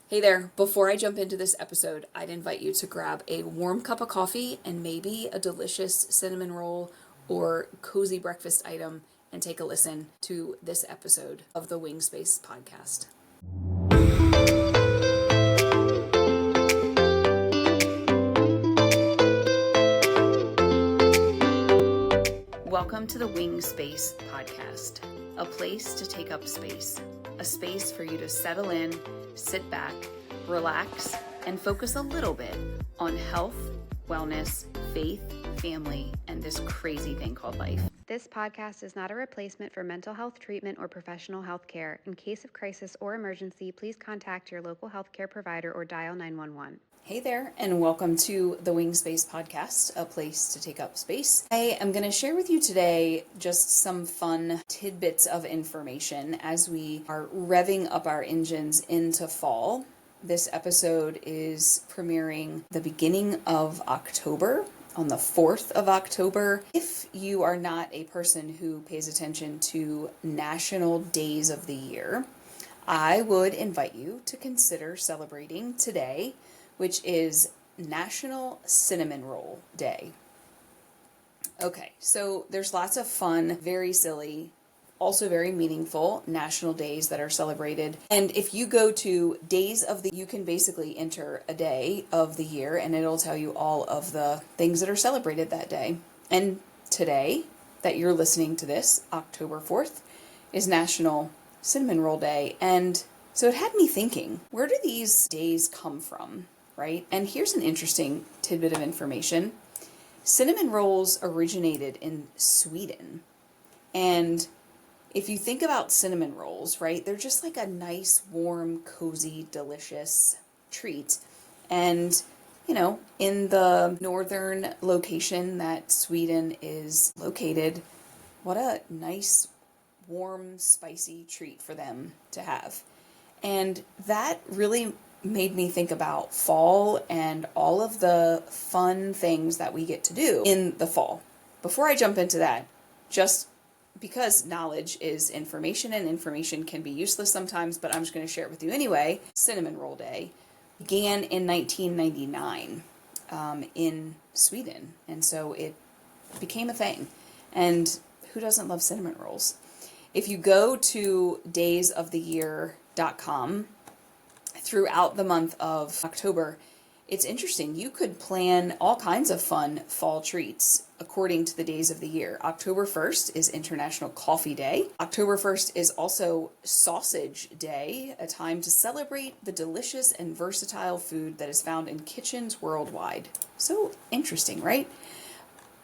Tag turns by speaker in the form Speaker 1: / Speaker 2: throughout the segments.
Speaker 1: Hey there, before I jump into this episode, I'd invite you to grab a warm cup of coffee and maybe a delicious cinnamon roll or cozy breakfast item and take a listen to this episode of the Wing Space podcast. Welcome to the Wing Space podcast, a place to take up space, a space for you to settle in, sit back, relax, and focus a little bit on health, wellness, faith, family, and this crazy thing called life.
Speaker 2: This podcast is not a replacement for mental health treatment or professional health care. In case of crisis or emergency, please contact your local healthcare provider or dial 911.
Speaker 1: Hey there, and welcome to the Wing Space podcast, a place to take up space. I am going to share with you today just some fun tidbits of information as we are revving up our engines into fall. This episode is premiering the beginning of October, on the 4th of October. If you are not a person who pays attention to national days of the year, I would invite you to consider celebrating today, which is National Cinnamon Roll Day. Okay, so there's lots of fun, very silly, also very meaningful national days that are celebrated. And if you go to you can basically enter a day of the year and it'll tell you all of the things that are celebrated that day. And today that you're listening to this, October 4th, is National Cinnamon Roll Day. And so it had me thinking, where do these days come from, right? And here's an interesting tidbit of information. Cinnamon rolls originated in Sweden. And if you think about cinnamon rolls, right, they're just like a nice, warm, cozy, delicious treat. And, you know, in the northern location that Sweden is located, what a nice, warm, spicy treat for them to have. And that really made me think about fall and all of the fun things that we get to do in the fall. Before I jump into that, just because knowledge is information and information can be useless sometimes, but I'm just going to share it with you anyway. Cinnamon Roll Day began in 1999 in Sweden, and so it became a thing. And who doesn't love cinnamon rolls? If you go to daysoftheyear.com throughout the month of October, it's interesting. You could plan all kinds of fun fall treats according to the days of the year. October 1st is International Coffee Day. October 1st is also Sausage Day, a time to celebrate the delicious and versatile food that is found in kitchens worldwide. So interesting, right?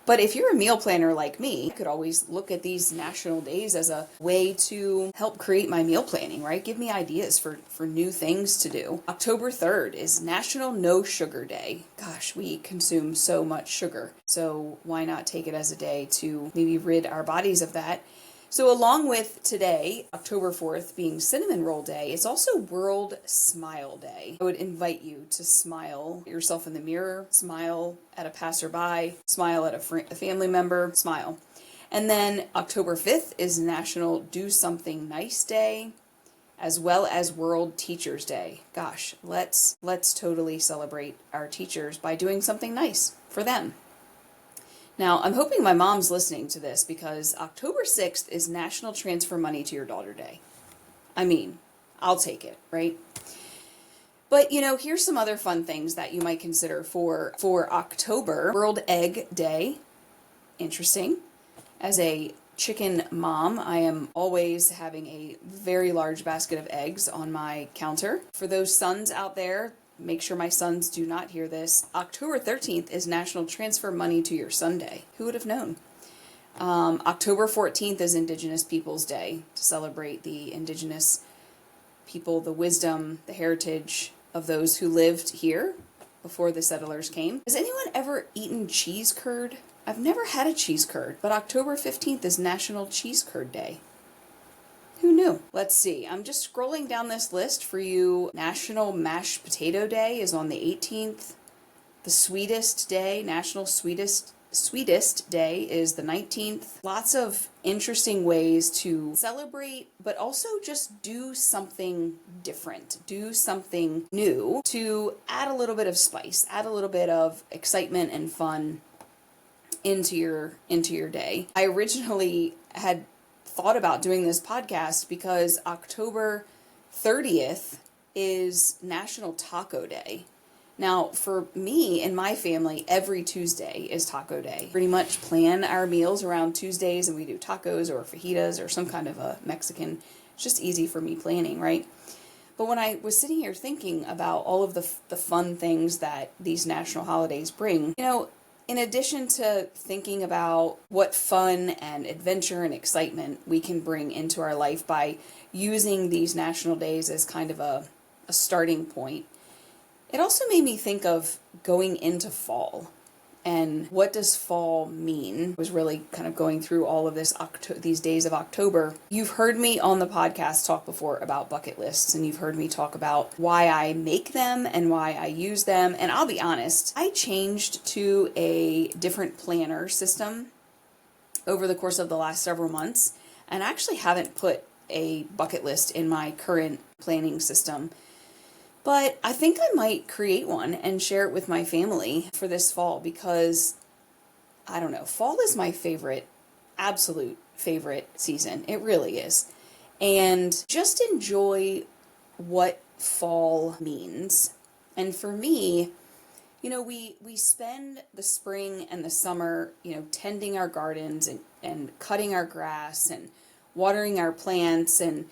Speaker 1: But if you're a meal planner like me, I could always look at these national days as a way to help create my meal planning, right? Give me ideas for new things to do. October 3rd is National No Sugar Day. Gosh, we consume so much sugar. So why not take it as a day to maybe rid our bodies of that? So along with today, October 4th being Cinnamon Roll Day, it's also World Smile Day. I would invite you to smile at yourself in the mirror, smile at a passerby, smile at a family member, smile. And then October 5th is National Do Something Nice Day, as well as World Teachers Day. Gosh, let's totally celebrate our teachers by doing something nice for them. Now, I'm hoping my mom's listening to this because October 6th is National Transfer Money to Your Daughter Day. I mean, I'll take it, right? But, you know, here's some other fun things that you might consider for October. World Egg Day. Interesting. As a chicken mom, I am always having a very large basket of eggs on my counter. For those sons out there, make sure my sons do not hear this. October 13th is National Transfer Money to Your Son Day. Who would have known? October 14th is Indigenous Peoples Day to celebrate the indigenous people, the wisdom, the heritage of those who lived here before the settlers came. Has anyone ever eaten cheese curd? I've never had a cheese curd, but October 15th is National Cheese Curd Day. Who knew? Let's see. I'm just scrolling down this list for you. National Mashed Potato Day is on the 18th. The Sweetest Day, National Sweetest sweetest day is the 19th. Lots of interesting ways to celebrate, but also just do something different, do something new to add a little bit of spice, add a little bit of excitement and fun into your day. I originally had thought about doing this podcast because October 30th is National Taco Day. Now, for me and my family, every Tuesday is Taco Day. Pretty much plan our meals around Tuesdays, and we do tacos or fajitas or some kind of a Mexican. It's just easy for me planning, right? But when I was sitting here thinking about all of the fun things that these national holidays bring, in addition to thinking about what fun and adventure and excitement we can bring into our life by using these national days as kind of a starting point, it also made me think of going into fall and what does fall mean. I was really kind of going through all of these days of October. You've heard me on the podcast talk before about bucket lists, and you've heard me talk about why I make them and why I use them. And I'll be honest, I changed to a different planner system over the course of the last several months, and I actually haven't put a bucket list in my current planning system. But I think I might create one and share it with my family for this fall because, I don't know, fall is my absolute favorite season. It really is. And just enjoy what fall means. And for me, we spend the spring and the summer, tending our gardens and cutting our grass and watering our plants, and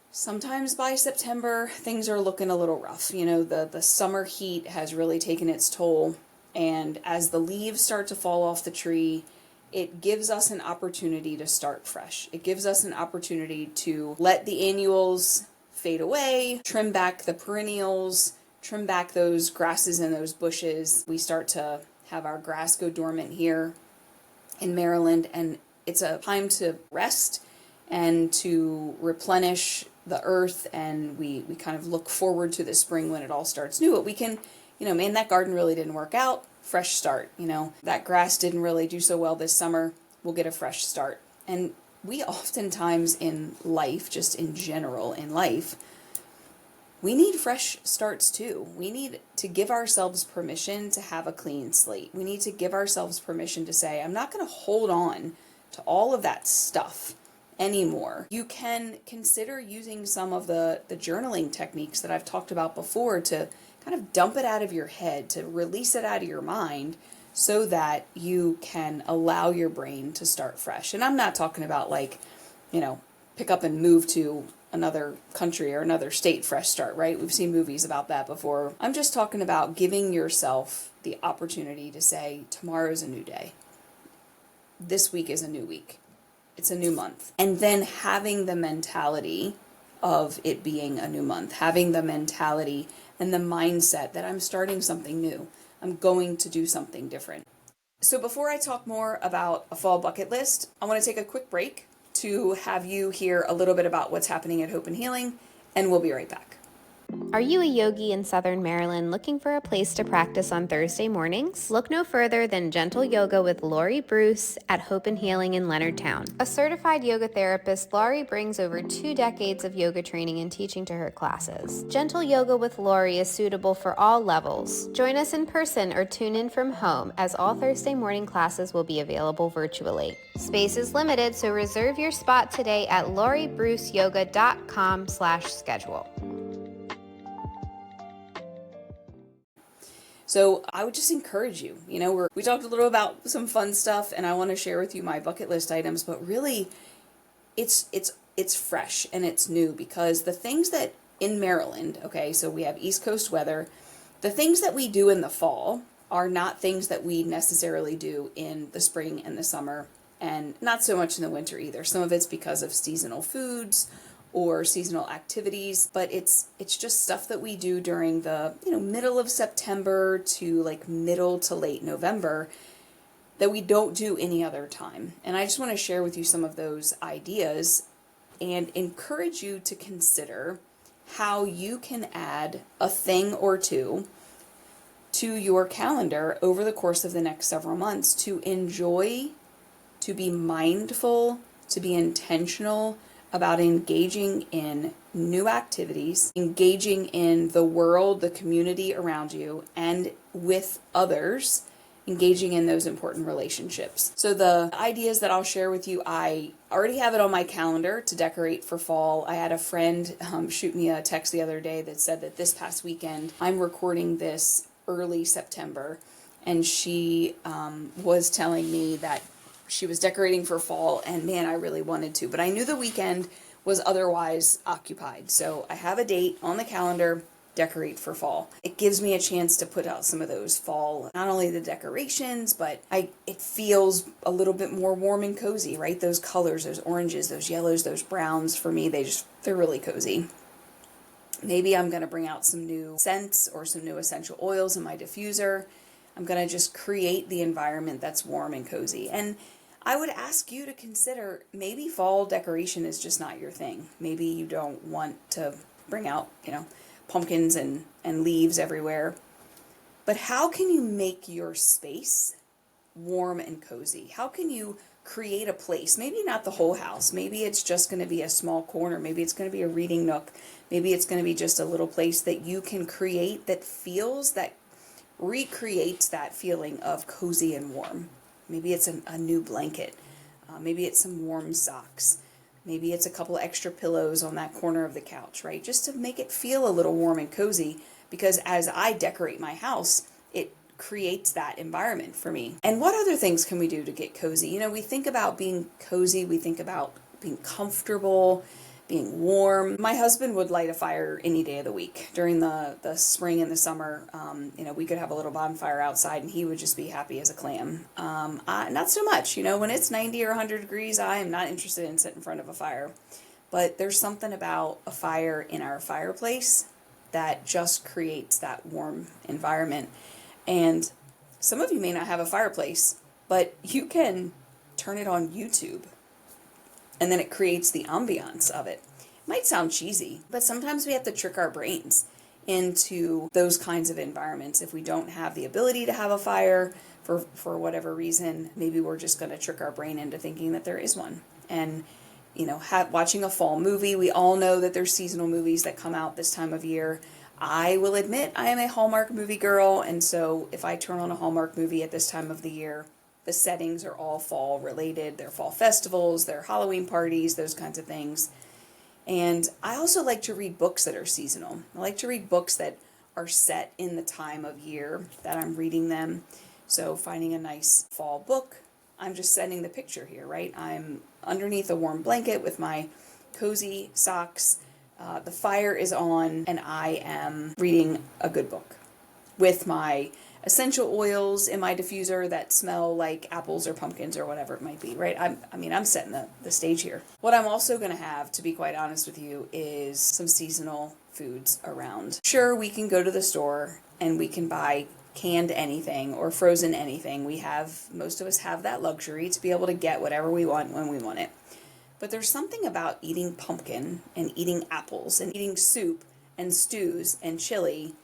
Speaker 1: sometimes by September, things are looking a little rough. The summer heat has really taken its toll. And as the leaves start to fall off the tree, it gives us an opportunity to start fresh. It gives us an opportunity to let the annuals fade away, trim back the perennials, trim back those grasses and those bushes. We start to have our grass go dormant here in Maryland, and it's a time to rest and to replenish the earth, and we kind of look forward to the spring when it all starts new. But we can, man, that garden really didn't work out. Fresh start, that grass didn't really do so well this summer. We'll get a fresh start. And we oftentimes in life, just in general in life, we need fresh starts too. We need to give ourselves permission to have a clean slate. We need to give ourselves permission to say, I'm not going to hold on to all of that stuff anymore. You can consider using some of the journaling techniques that I've talked about before to kind of dump it out of your head, to release it out of your mind so that you can allow your brain to start fresh. And I'm not talking about pick up and move to another country or another state, fresh start, right? We've seen movies about that before. I'm just talking about giving yourself the opportunity to say, tomorrow's a new day. This week is a new week. It's a new month. And then having the mentality of it being a new month, having the mentality and the mindset that I'm starting something new. I'm going to do something different. So before I talk more about a fall bucket list, I want to take a quick break to have you hear a little bit about what's happening at Hope and Healing, and we'll be right back.
Speaker 2: Are you a yogi in Southern Maryland looking for a place to practice on Thursday mornings? Look no further than Gentle Yoga with Lori Bruce at Hope and Healing in Leonardtown. A certified yoga therapist, Lori brings over 2 decades of yoga training and teaching to her classes. Gentle Yoga with Lori is suitable for all levels. Join us in person or tune in from home, as all Thursday morning classes will be available virtually. Space is limited, so reserve your spot today at loribruceyoga.com/schedule.
Speaker 1: So I would just encourage you, we talked a little about some fun stuff, and I want to share with you my bucket list items, but really it's fresh and it's new, because the things that in Maryland, okay, so we have East Coast weather, the things that we do in the fall are not things that we necessarily do in the spring and the summer, and not so much in the winter either. Some of it's because of seasonal foods or seasonal activities, but it's just stuff that we do during the middle of September to middle to late November that we don't do any other time. And I just want to share with you some of those ideas and encourage you to consider how you can add a thing or two to your calendar over the course of the next several months to enjoy, to be mindful, to be intentional about engaging in new activities, engaging in the world, the community around you, and with others, engaging in those important relationships. So the ideas that I'll share with you, I already have it on my calendar to decorate for fall. I had a friend shoot me a text the other day that said that this past weekend, I'm recording this early September, and she was telling me that she was decorating for fall, and man, I really wanted to, but I knew the weekend was otherwise occupied. So I have a date on the calendar, decorate for fall. It gives me a chance to put out some of those fall, not only the decorations, but it feels a little bit more warm and cozy, right? Those colors, those oranges, those yellows, those browns, for me, they're really cozy. Maybe I'm going to bring out some new scents or some new essential oils in my diffuser. I'm going to just create the environment that's warm and cozy. And I would ask you to consider, maybe fall decoration is just not your thing. Maybe you don't want to bring out, pumpkins and leaves everywhere. But how can you make your space warm and cozy? How can you create a place? Maybe not the whole house. Maybe it's just going to be a small corner. Maybe it's going to be a reading nook. Maybe it's going to be just a little place that you can create that recreates that feeling of cozy and warm. Maybe it's a new blanket. Maybe it's some warm socks. Maybe it's a couple extra pillows on that corner of the couch, right? Just to make it feel a little warm and cozy, because as I decorate my house, it creates that environment for me. And what other things can we do to get cozy? We think about being cozy, we think about being comfortable, being warm. My husband would light a fire any day of the week. During the spring and the summer, we could have a little bonfire outside and he would just be happy as a clam. Not so much, when it's 90 or 100 degrees, I am not interested in sitting in front of a fire. But there's something about a fire in our fireplace that just creates that warm environment. And some of you may not have a fireplace, but you can turn it on YouTube, and then it creates the ambiance of it. It might sound cheesy, but sometimes we have to trick our brains into those kinds of environments. If we don't have the ability to have a fire for whatever reason, maybe we're just going to trick our brain into thinking that there is one. And watching a fall movie, we all know that there's seasonal movies that come out this time of year. I will admit I am a Hallmark movie girl, and so if I turn on a Hallmark movie at this time of the year, the settings are all fall related. They're fall festivals, they're Halloween parties, those kinds of things. And I also like to read books that are seasonal. I like to read books that are set in the time of year that I'm reading them. So finding a nice fall book, I'm just setting the picture here, right? I'm underneath a warm blanket with my cozy socks. The fire is on, and I am reading a good book with my essential oils in my diffuser that smell like apples or pumpkins or whatever it might be, right? I'm setting the stage here. What I'm also going to have, to be quite honest with you, is some seasonal foods around. Sure, we can go to the store and we can buy canned anything or frozen anything. Most of us have that luxury to be able to get whatever we want when we want it. But there's something about eating pumpkin and eating apples and eating soup and stews and chili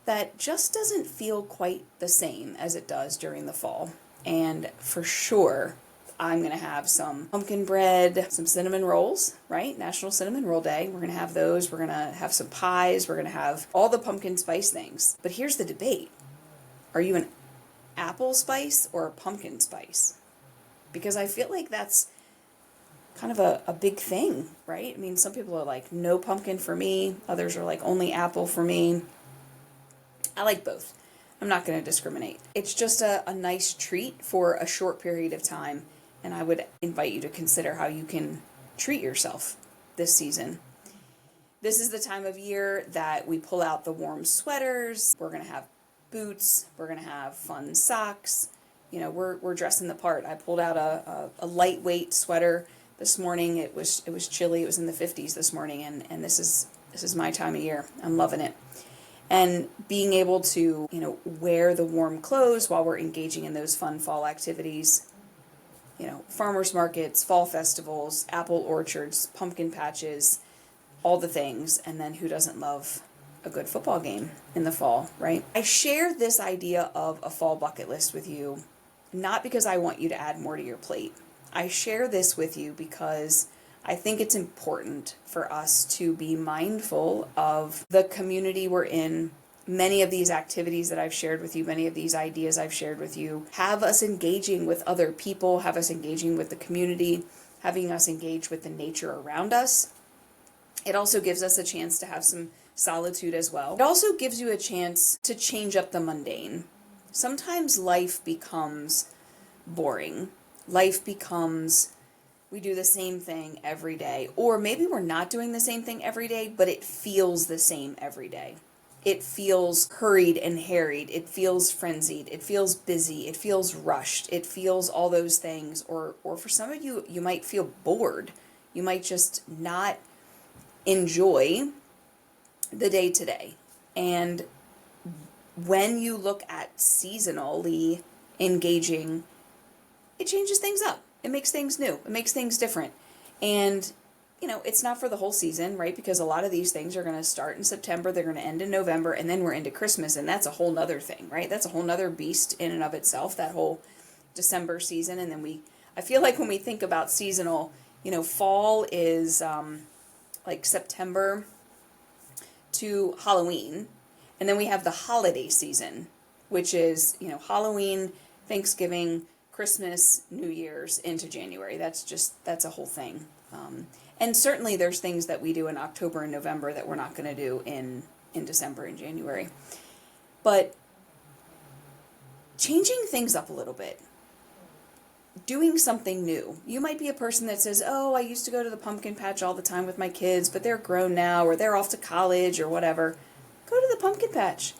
Speaker 1: that just doesn't feel quite the same as it does during the fall. And for sure, I'm going to have some pumpkin bread, some cinnamon rolls, right? National Cinnamon Roll Day. We're going to have those. We're going to have some pies. We're going to have all the pumpkin spice things. But here's the debate. Are you an apple spice or a pumpkin spice? Because I feel like that's kind of a big thing, right? I mean, some people are like, no pumpkin for me. Others are like, only apple for me. I like both. I'm not going to discriminate. It's just a nice treat for a short period of time, and I would invite you to consider how you can treat yourself this season. This is the time of year that we pull out the warm sweaters. We're going to have boots. We're going to have fun socks. We're dressing the part. I pulled out a lightweight sweater this morning. It was chilly. It was in the 50s this morning, and this is my time of year. I'm loving it. And being able to, wear the warm clothes while we're engaging in those fun fall activities, farmers markets, fall festivals, apple orchards, pumpkin patches, all the things. And then who doesn't love a good football game in the fall, right? I share this idea of a fall bucket list with you, not because I want you to add more to your plate. I share this with you because I think it's important for us to be mindful of the community we're in. Many of these activities that I've shared with you, many of these ideas I've shared with you, have us engaging with other people, have us engaging with the community, having us engage with the nature around us. It also gives us a chance to have some solitude as well. It also gives you a chance to change up the mundane. Sometimes life becomes boring. Life becomes, we do the same thing every day. Or maybe we're not doing the same thing every day, but it feels the same every day. It feels hurried and harried. It feels frenzied. It feels busy. It feels rushed. It feels all those things. Or for some of you, you might feel bored. You might just not enjoy the day to day. And when you look at seasonally engaging, it changes things up. It makes things new. It makes things different. And, it's not for the whole season, right? Because a lot of these things are going to start in September, they're going to end in November, and then we're into Christmas, and that's a whole nother thing, right? That's a whole nother beast in and of itself, that whole December season. And then I feel like when we think about seasonal, fall is like September to Halloween. And then we have the holiday season, which is, Halloween, Thanksgiving, Christmas, New Year's into January. That's a whole thing. And certainly there's things that we do in October and November that we're not going to do in December and January. But changing things up a little bit, doing something new. You might be a person that says, oh, I used to go to the pumpkin patch all the time with my kids, but they're grown now, or they're off to college or whatever. Go to the pumpkin patch.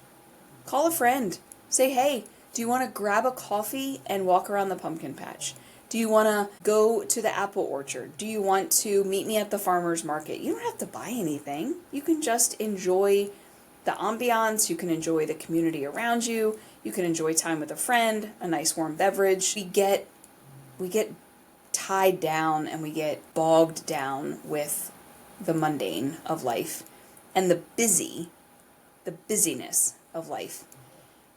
Speaker 1: Call a friend. Say, hey, do you want to grab a coffee and walk around the pumpkin patch? Do you want to go to the apple orchard? Do you want to meet me at the farmer's market? You don't have to buy anything. You can just enjoy the ambiance. You can enjoy the community around you. You can enjoy time with a friend, a nice warm beverage. We get tied down and we get bogged down with the mundane of life and the busyness of life.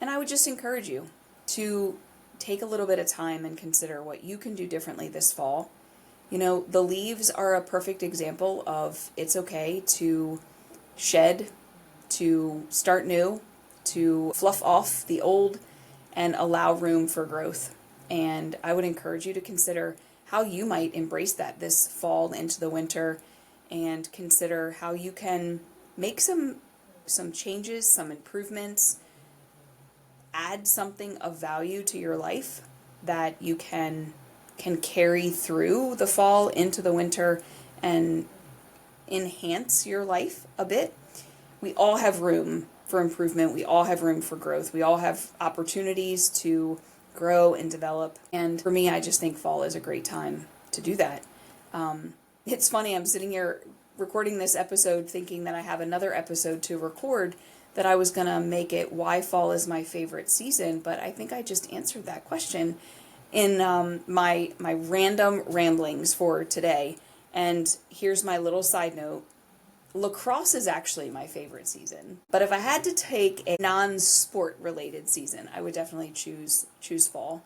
Speaker 1: And I would just encourage you to take a little bit of time and consider what you can do differently this fall. The leaves are a perfect example of it's okay to shed, to start new, to fluff off the old and allow room for growth. And I would encourage you to consider how you might embrace that this fall into the winter, and consider how you can make some changes, some improvements, add something of value to your life that you can carry through the fall into the winter and enhance your life a bit. We all have room for improvement. We all have room for growth. We all have opportunities to grow and develop. And for me, I just think fall is a great time to do that. It's funny, I'm sitting here recording this episode thinking that I have another episode to record, that I was going to make it why fall is my favorite season, but I think I just answered that question in my random ramblings for today. And here's my little side note. Lacrosse is actually my favorite season, but if I had to take a non-sport related season, I would definitely choose fall.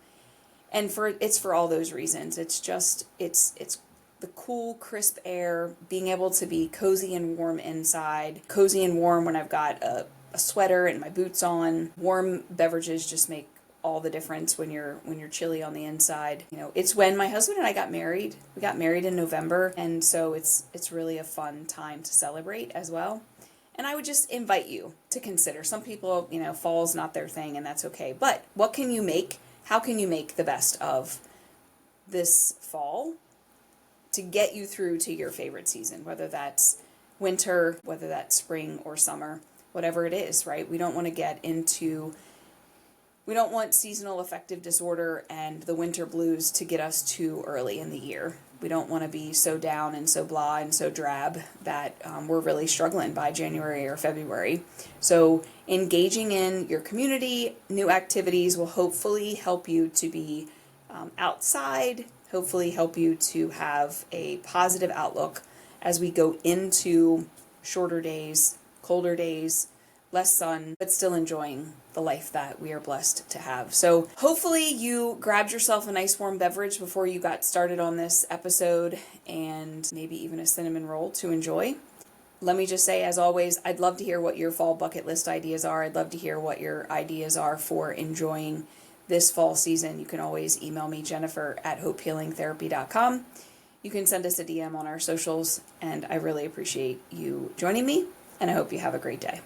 Speaker 1: And it's for all those reasons. It's the cool, crisp air, being able to be cozy and warm inside, cozy and warm when I've got a sweater and my boots on. Warm beverages just make all the difference when you're chilly on the inside. It's when my husband and I got married. We got married in November, and so it's really a fun time to celebrate as well. And I would just invite you to consider. Some people, fall's not their thing, and that's okay. But what can you make? How can you make the best of this fall to get you through to your favorite season, whether that's winter, whether that's spring or summer, whatever it is, right? We don't want seasonal affective disorder and the winter blues to get us too early in the year. We don't want to be so down and so blah and so drab that we're really struggling by January or February. So engaging in your community, new activities will hopefully help you to be outside, hopefully help you to have a positive outlook as we go into shorter days, colder days, less sun, but still enjoying the life that we are blessed to have. So hopefully you grabbed yourself a nice warm beverage before you got started on this episode, and maybe even a cinnamon roll to enjoy. Let me just say, as always, I'd love to hear what your fall bucket list ideas are. I'd love to hear what your ideas are for enjoying this fall season. You can always email me, jennifer@hopehealingtherapy.com. You can send us a DM on our socials, and I really appreciate you joining me, and I hope you have a great day.